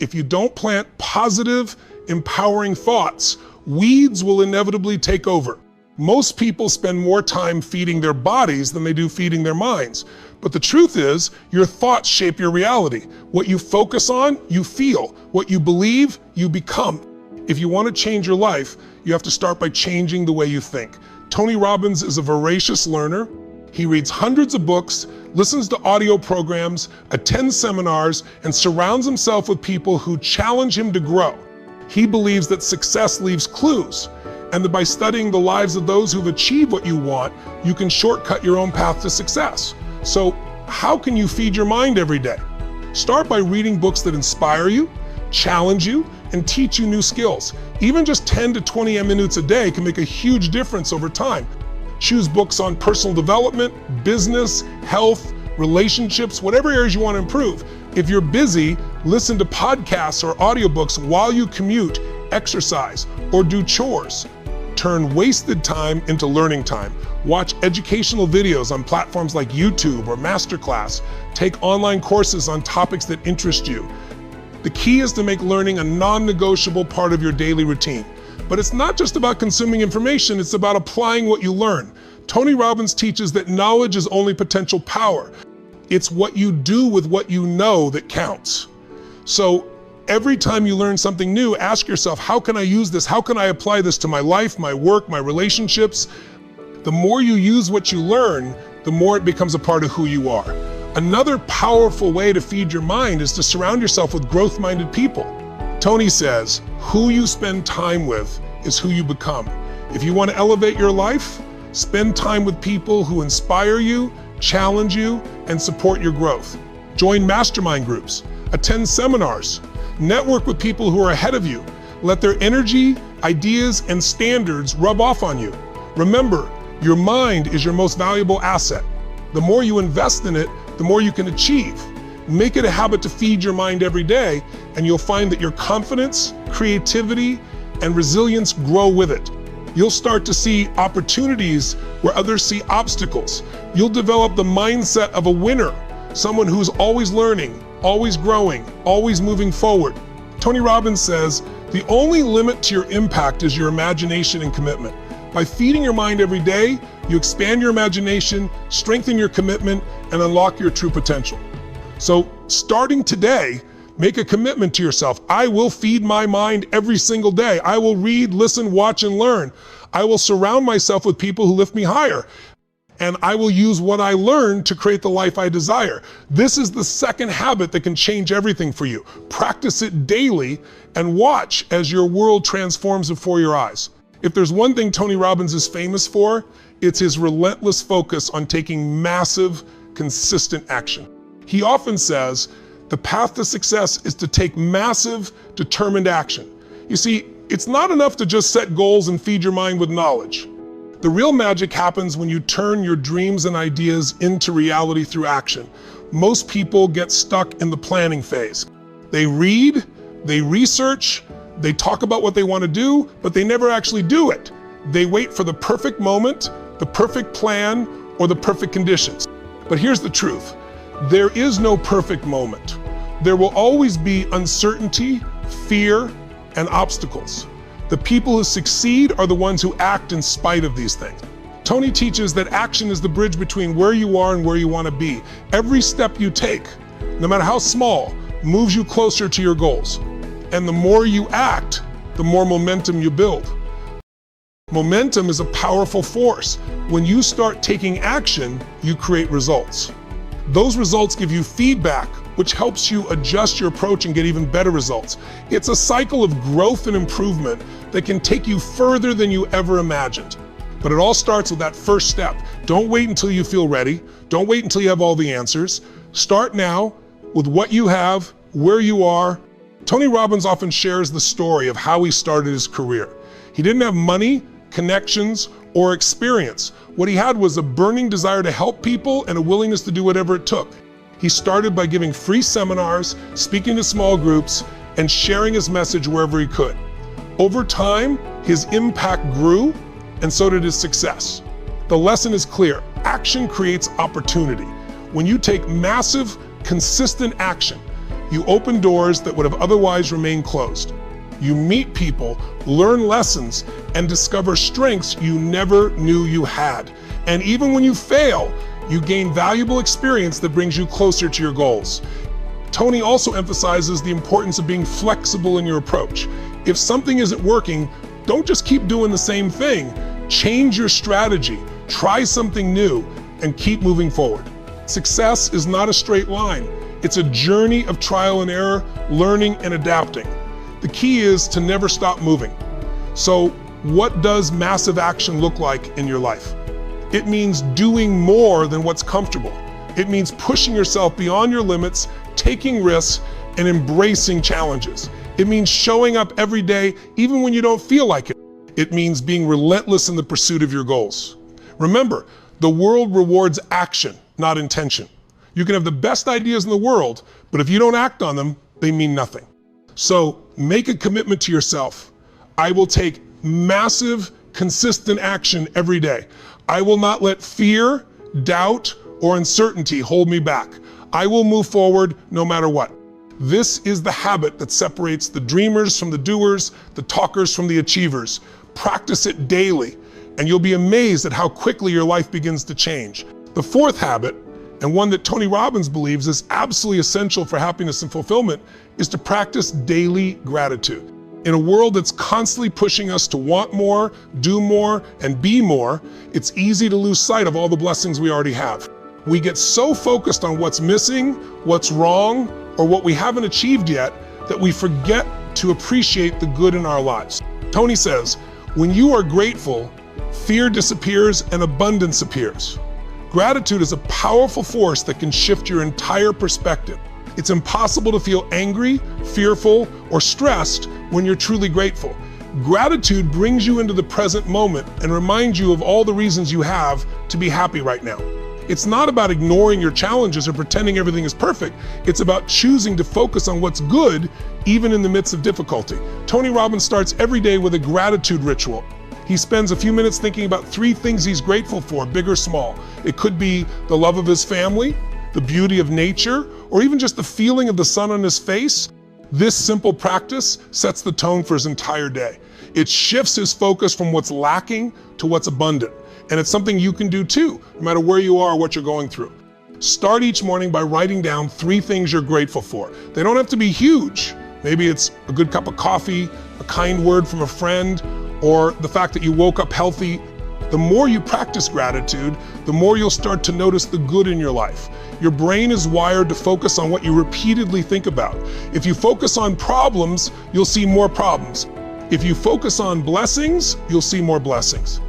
If you don't plant positive, empowering thoughts, weeds will inevitably take over. Most people spend more time feeding their bodies than they do feeding their minds. But the truth is, your thoughts shape your reality. What you focus on, you feel. What you believe, you become. If you want to change your life, you have to start by changing the way you think. Tony Robbins is a voracious learner. He reads hundreds of books, listens to audio programs, attends seminars, and surrounds himself with people who challenge him to grow. He believes that success leaves clues, and that by studying the lives of those who've achieved what you want, you can shortcut your own path to success. So how can you feed your mind every day? Start by reading books that inspire you, challenge you, and teach you new skills. Even just 10 to 20 minutes a day can make a huge difference over time. Choose books on personal development, business, health, relationships, whatever areas you want to improve. If you're busy, listen to podcasts or audiobooks while you commute, exercise, or do chores. Turn wasted time into learning time. Watch educational videos on platforms like YouTube or Masterclass. Take online courses on topics that interest you. The key is to make learning a non-negotiable part of your daily routine. But it's not just about consuming information, it's about applying what you learn. Tony Robbins teaches that knowledge is only potential power. It's what you do with what you know that counts. So every time you learn something new, ask yourself, how can I use this? How can I apply this to my life, my work, my relationships? The more you use what you learn, the more it becomes a part of who you are. Another powerful way to feed your mind is to surround yourself with growth-minded people. Tony says, who you spend time with is who you become. If you want to elevate your life, spend time with people who inspire you, challenge you, and support your growth. Join mastermind groups, attend seminars, network with people who are ahead of you. Let their energy, ideas, and standards rub off on you. Remember, your mind is your most valuable asset. The more you invest in it, the more you can achieve. Make it a habit to feed your mind every day, and you'll find that your confidence, creativity, and resilience grow with it. You'll start to see opportunities where others see obstacles. You'll develop the mindset of a winner, someone who's always learning, always growing, always moving forward. Tony Robbins says, the only limit to your impact is your imagination and commitment. By feeding your mind every day, you expand your imagination, strengthen your commitment, and unlock your true potential. So starting today, make a commitment to yourself. I will feed my mind every single day. I will read, listen, watch, and learn. I will surround myself with people who lift me higher. And I will use what I learn to create the life I desire. This is the second habit that can change everything for you. Practice it daily and watch as your world transforms before your eyes. If there's one thing Tony Robbins is famous for, it's his relentless focus on taking massive, consistent action. He often says, the path to success is to take massive, determined action. You see, it's not enough to just set goals and feed your mind with knowledge. The real magic happens when you turn your dreams and ideas into reality through action. Most people get stuck in the planning phase. They read, they research, they talk about what they want to do, but they never actually do it. They wait for the perfect moment, the perfect plan, or the perfect conditions. But here's the truth. There is no perfect moment. There will always be uncertainty, fear, and obstacles. The people who succeed are the ones who act in spite of these things. Tony teaches that action is the bridge between where you are and where you want to be. Every step you take, no matter how small, moves you closer to your goals. And the more you act, the more momentum you build. Momentum is a powerful force. When you start taking action, you create results. Those results give you feedback, which helps you adjust your approach and get even better results. It's a cycle of growth and improvement that can take you further than you ever imagined. But it all starts with that first step. Don't wait until you feel ready. Don't wait until you have all the answers. Start now with what you have, where you are. Tony Robbins often shares the story of how he started his career. He didn't have money, connections, or experience. What he had was a burning desire to help people and a willingness to do whatever it took. He started by giving free seminars, speaking to small groups, and sharing his message wherever he could. Over time, his impact grew, and so did his success. The lesson is clear. Action creates opportunity. When you take massive, consistent action, You open doors that would have otherwise remained closed. You meet people, learn lessons, and discover strengths you never knew you had. And even when you fail, you gain valuable experience that brings you closer to your goals. Tony also emphasizes the importance of being flexible in your approach. If something isn't working, don't just keep doing the same thing. Change your strategy, try something new, and keep moving forward. Success is not a straight line. It's a journey of trial and error, learning and adapting. The key is to never stop moving. So, what does massive action look like in your life? It means doing more than what's comfortable. It means pushing yourself beyond your limits, taking risks, and embracing challenges. It means showing up every day, even when you don't feel like it. It means being relentless in the pursuit of your goals. Remember, the world rewards action, not intention. You can have the best ideas in the world, but if you don't act on them, they mean nothing. So make a commitment to yourself. I will take massive, consistent action every day. I will not let fear, doubt, or uncertainty hold me back. I will move forward no matter what. This is the habit that separates the dreamers from the doers, the talkers from the achievers. Practice it daily, and you'll be amazed at how quickly your life begins to change. The fourth habit, and one that Tony Robbins believes is absolutely essential for happiness and fulfillment, is to practice daily gratitude. In a world that's constantly pushing us to want more, do more, and be more, it's easy to lose sight of all the blessings we already have. We get so focused on what's missing, what's wrong, or what we haven't achieved yet that we forget to appreciate the good in our lives. Tony says, when you are grateful, fear disappears and abundance appears. Gratitude is a powerful force that can shift your entire perspective. It's impossible to feel angry, fearful, or stressed when you're truly grateful. Gratitude brings you into the present moment and reminds you of all the reasons you have to be happy right now. It's not about ignoring your challenges or pretending everything is perfect. It's about choosing to focus on what's good, even in the midst of difficulty. Tony Robbins starts every day with a gratitude ritual. He spends a few minutes thinking about 3 things he's grateful for, big or small. It could be the love of his family, the beauty of nature, or even just the feeling of the sun on his face. This simple practice sets the tone for his entire day. It shifts his focus from what's lacking to what's abundant. And it's something you can do too, no matter where you are or what you're going through. Start each morning by writing down 3 things you're grateful for. They don't have to be huge. Maybe it's a good cup of coffee, a kind word from a friend, or the fact that you woke up healthy. The more you practice gratitude, the more you'll start to notice the good in your life. Your brain is wired to focus on what you repeatedly think about. If you focus on problems, you'll see more problems. If you focus on blessings, you'll see more blessings.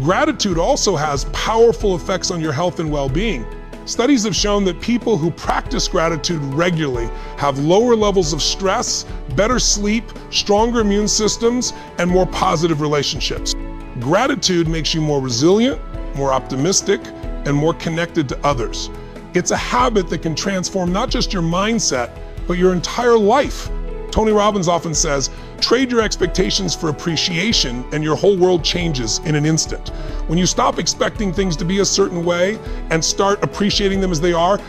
Gratitude also has powerful effects on your health and well-being. Studies have shown that people who practice gratitude regularly have lower levels of stress, better sleep, stronger immune systems, and more positive relationships. Gratitude makes you more resilient, more optimistic, and more connected to others. It's a habit that can transform not just your mindset, but your entire life. Tony Robbins often says, trade your expectations for appreciation and your whole world changes in an instant. When you stop expecting things to be a certain way and start appreciating them as they are,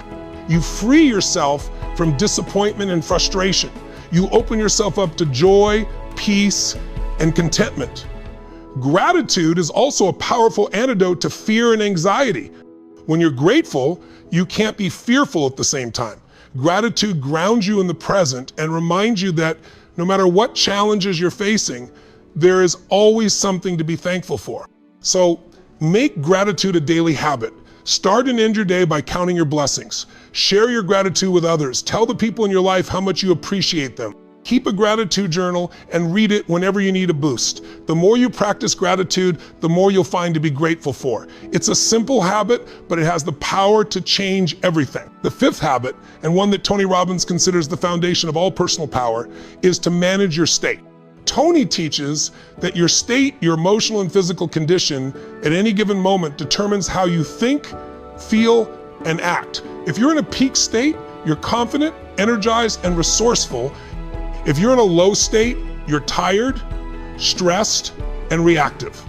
you free yourself from disappointment and frustration. You open yourself up to joy, peace, and contentment. Gratitude is also a powerful antidote to fear and anxiety. When you're grateful, you can't be fearful at the same time. Gratitude grounds you in the present and reminds you that no matter what challenges you're facing, there is always something to be thankful for. So make gratitude a daily habit. Start and end your day by counting your blessings. Share your gratitude with others. Tell the people in your life how much you appreciate them. Keep a gratitude journal and read it whenever you need a boost. The more you practice gratitude, the more you'll find to be grateful for. It's a simple habit, but it has the power to change everything. The 5th habit, and one that Tony Robbins considers the foundation of all personal power, is to manage your state. Tony teaches that your state, your emotional and physical condition at any given moment determines how you think, feel, and act. If you're in a peak state, you're confident, energized, and resourceful. If you're in a low state, you're tired, stressed, and reactive.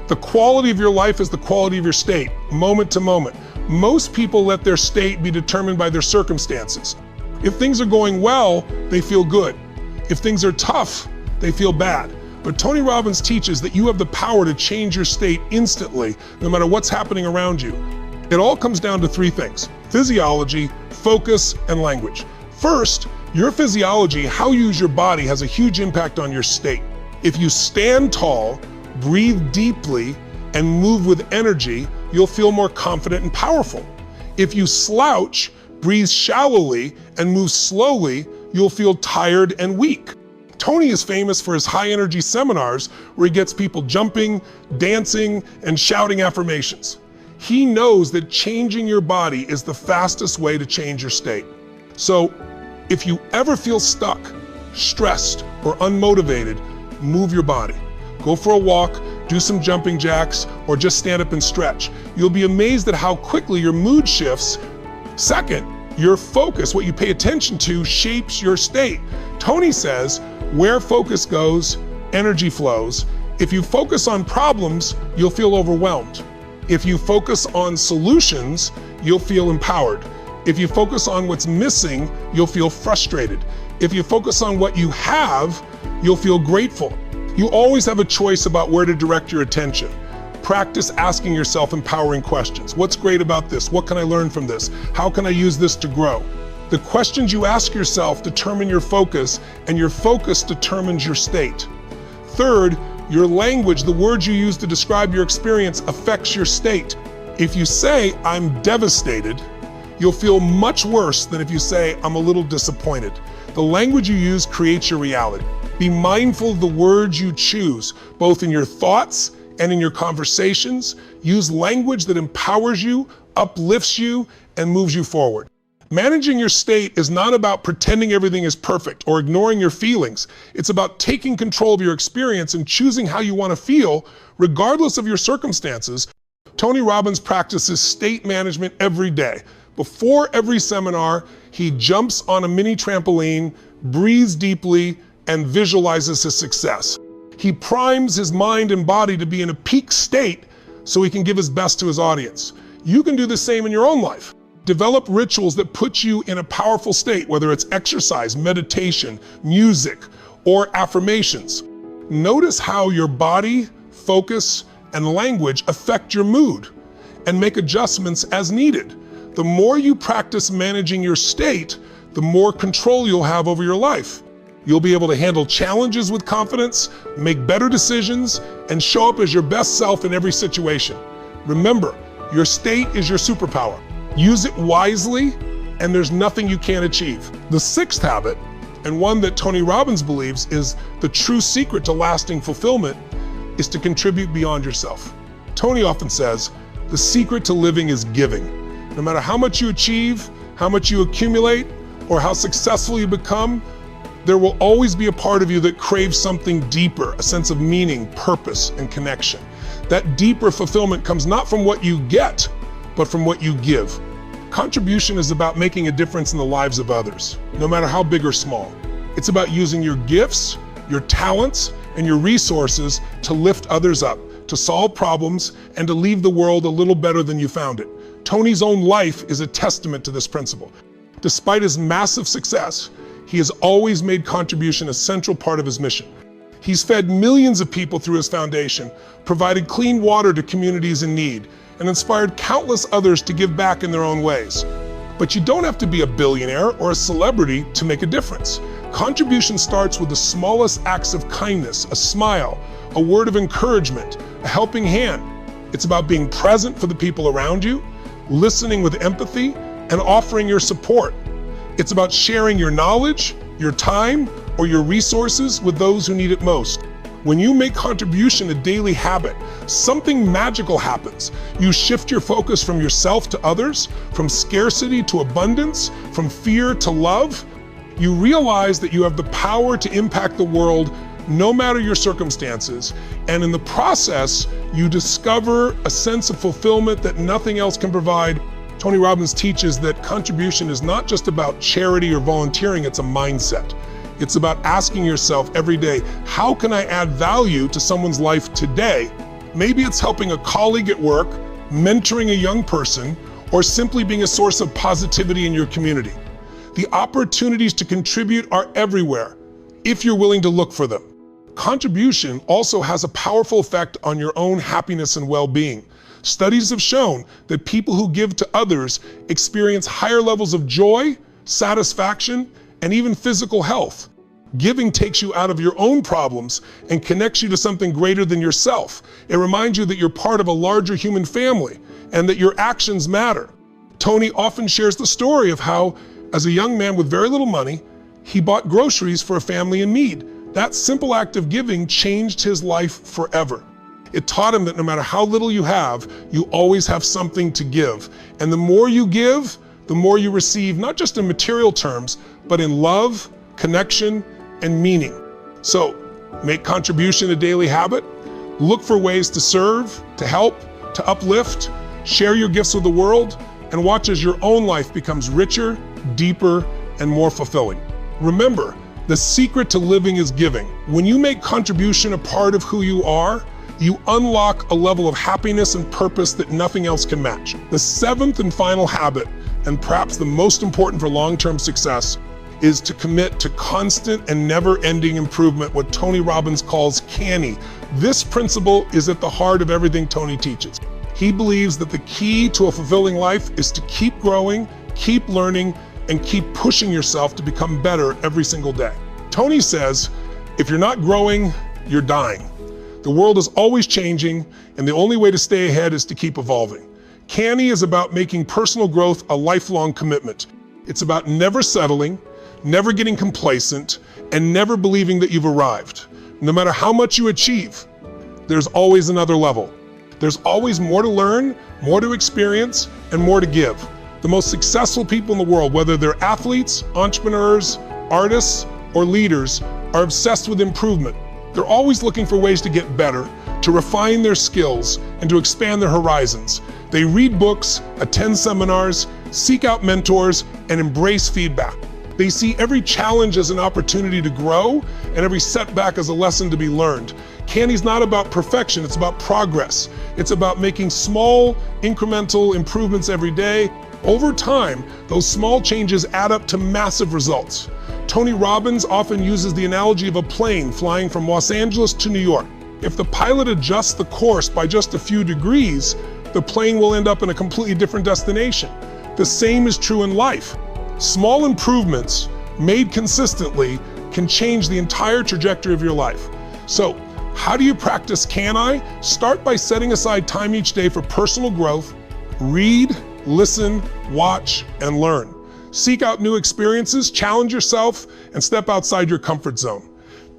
The quality of your life is the quality of your state, moment to moment. Most people let their state be determined by their circumstances. If things are going well, they feel good. If things are tough, they feel bad. But Tony Robbins teaches that you have the power to change your state instantly, no matter what's happening around you. It all comes down to three things: physiology, focus, and language. First, your physiology, how you use your body, has a huge impact on your state. If you stand tall, breathe deeply, and move with energy, you'll feel more confident and powerful. If you slouch, breathe shallowly, and move slowly, you'll feel tired and weak. Tony is famous for his high energy seminars where he gets people jumping, dancing, and shouting affirmations. He knows that changing your body is the fastest way to change your state. So if you ever feel stuck, stressed, or unmotivated, move your body. Go for a walk, do some jumping jacks, or just stand up and stretch. You'll be amazed at how quickly your mood shifts. Second, your focus, what you pay attention to, shapes your state. Tony says, where focus goes, energy flows. If you focus on problems, you'll feel overwhelmed. If you focus on solutions, you'll feel empowered. If you focus on what's missing, you'll feel frustrated. If you focus on what you have, you'll feel grateful. You always have a choice about where to direct your attention. Practice asking yourself empowering questions. What's great about this? What can I learn from this? How can I use this to grow? The questions you ask yourself determine your focus, and your focus determines your state. Third, your language, the words you use to describe your experience, affects your state. If you say, I'm devastated, you'll feel much worse than if you say, I'm a little disappointed. The language you use creates your reality. Be mindful of the words you choose, both in your thoughts and in your conversations. Use language that empowers you, uplifts you, and moves you forward. Managing your state is not about pretending everything is perfect or ignoring your feelings. It's about taking control of your experience and choosing how you want to feel, regardless of your circumstances. Tony Robbins practices state management every day. Before every seminar, he jumps on a mini trampoline, breathes deeply, and visualizes his success. He primes his mind and body to be in a peak state so he can give his best to his audience. You can do the same in your own life. Develop rituals that put you in a powerful state, whether it's exercise, meditation, music, or affirmations. Notice how your body, focus, and language affect your mood, and make adjustments as needed. The more you practice managing your state, the more control you'll have over your life. You'll be able to handle challenges with confidence, make better decisions, and show up as your best self in every situation. Remember, your state is your superpower. Use it wisely, and there's nothing you can't achieve. The sixth habit, and one that Tony Robbins believes is the true secret to lasting fulfillment, is to contribute beyond yourself. Tony often says, the secret to living is giving. No matter how much you achieve, how much you accumulate, or how successful you become, there will always be a part of you that craves something deeper, a sense of meaning, purpose, and connection. That deeper fulfillment comes not from what you get, but from what you give. Contribution is about making a difference in the lives of others, no matter how big or small. It's about using your gifts, your talents, and your resources to lift others up, to solve problems, and to leave the world a little better than you found it. Tony's own life is a testament to this principle. Despite his massive success, he has always made contribution a central part of his mission. He's fed millions of people through his foundation, provided clean water to communities in need, and inspired countless others to give back in their own ways. But you don't have to be a billionaire or a celebrity to make a difference. Contribution starts with the smallest acts of kindness, a smile, a word of encouragement, a helping hand. It's about being present for the people around you, listening with empathy, and offering your support. It's about sharing your knowledge, your time, or your resources with those who need it most. When you make contribution a daily habit, something magical happens. You shift your focus from yourself to others, from scarcity to abundance, from fear to love. You realize that you have the power to impact the world no matter your circumstances, and in the process, you discover a sense of fulfillment that nothing else can provide. Tony Robbins teaches that contribution is not just about charity or volunteering, it's a mindset. It's about asking yourself every day, how can I add value to someone's life today? Maybe it's helping a colleague at work, mentoring a young person, or simply being a source of positivity in your community. The opportunities to contribute are everywhere, if you're willing to look for them. Contribution also has a powerful effect on your own happiness and well-being. Studies have shown that people who give to others experience higher levels of joy, satisfaction, and even physical health. Giving takes you out of your own problems and connects you to something greater than yourself. It reminds you that you're part of a larger human family and that your actions matter. Tony often shares the story of how, as a young man with very little money, he bought groceries for a family in need. That simple act of giving changed his life forever. It taught him that no matter how little you have, you always have something to give. And the more you give, the more you receive, not just in material terms, but in love, connection, and meaning. So, make contribution a daily habit. Look for ways to serve, to help, to uplift, share your gifts with the world, and watch as your own life becomes richer, deeper, and more fulfilling. Remember, the secret to living is giving. When you make contribution a part of who you are, you unlock a level of happiness and purpose that nothing else can match. The seventh and final habit, and perhaps the most important for long-term success, is to commit to constant and never-ending improvement, what Tony Robbins calls canny. This principle is at the heart of everything Tony teaches. He believes that the key to a fulfilling life is to keep growing, keep learning, and keep pushing yourself to become better every single day. Tony says, if you're not growing, you're dying. The world is always changing, and the only way to stay ahead is to keep evolving. Canny is about making personal growth a lifelong commitment. It's about never settling, never getting complacent, and never believing that you've arrived. No matter how much you achieve, there's always another level. There's always more to learn, more to experience, and more to give. The most successful people in the world, whether they're athletes, entrepreneurs, artists, or leaders, are obsessed with improvement. They're always looking for ways to get better, to refine their skills, and to expand their horizons. They read books, attend seminars, seek out mentors, and embrace feedback. They see every challenge as an opportunity to grow, and every setback as a lesson to be learned. Canny's not about perfection, it's about progress. It's about making small, incremental improvements every day. Over time, those small changes add up to massive results. Tony Robbins often uses the analogy of a plane flying from Los Angeles to New York. If the pilot adjusts the course by just a few degrees, the plane will end up in a completely different destination. The same is true in life. Small improvements made consistently can change the entire trajectory of your life. So, how do you practice Can I? Start by setting aside time each day for personal growth. Read, listen, watch, and learn. Seek out new experiences, challenge yourself, and step outside your comfort zone.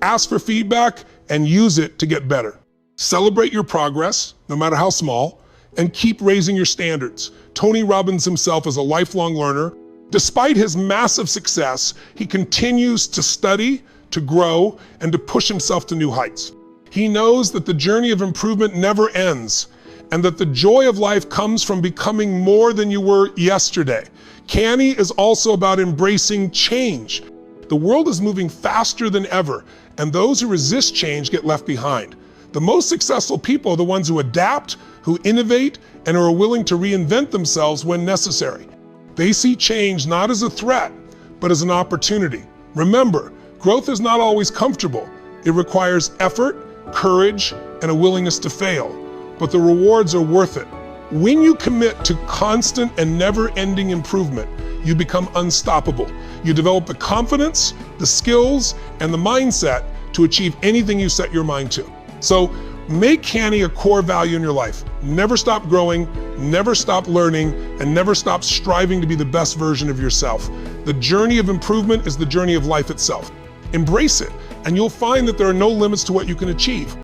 Ask for feedback and use it to get better. Celebrate your progress, no matter how small, and keep raising your standards. Tony Robbins himself is a lifelong learner. Despite his massive success, he continues to study, to grow, and to push himself to new heights. He knows that the journey of improvement never ends, and that the joy of life comes from becoming more than you were yesterday. Canny is also about embracing change. The world is moving faster than ever, and those who resist change get left behind. The most successful people are the ones who adapt, who innovate, and who are willing to reinvent themselves when necessary. They see change not as a threat, but as an opportunity. Remember, growth is not always comfortable. It requires effort, courage, and a willingness to fail, but the rewards are worth it. When you commit to constant and never-ending improvement, you become unstoppable. You develop the confidence, the skills, and the mindset to achieve anything you set your mind to. So make canny a core value in your life. Never stop growing, never stop learning, and never stop striving to be the best version of yourself. The journey of improvement is the journey of life itself. Embrace it, and you'll find that there are no limits to what you can achieve.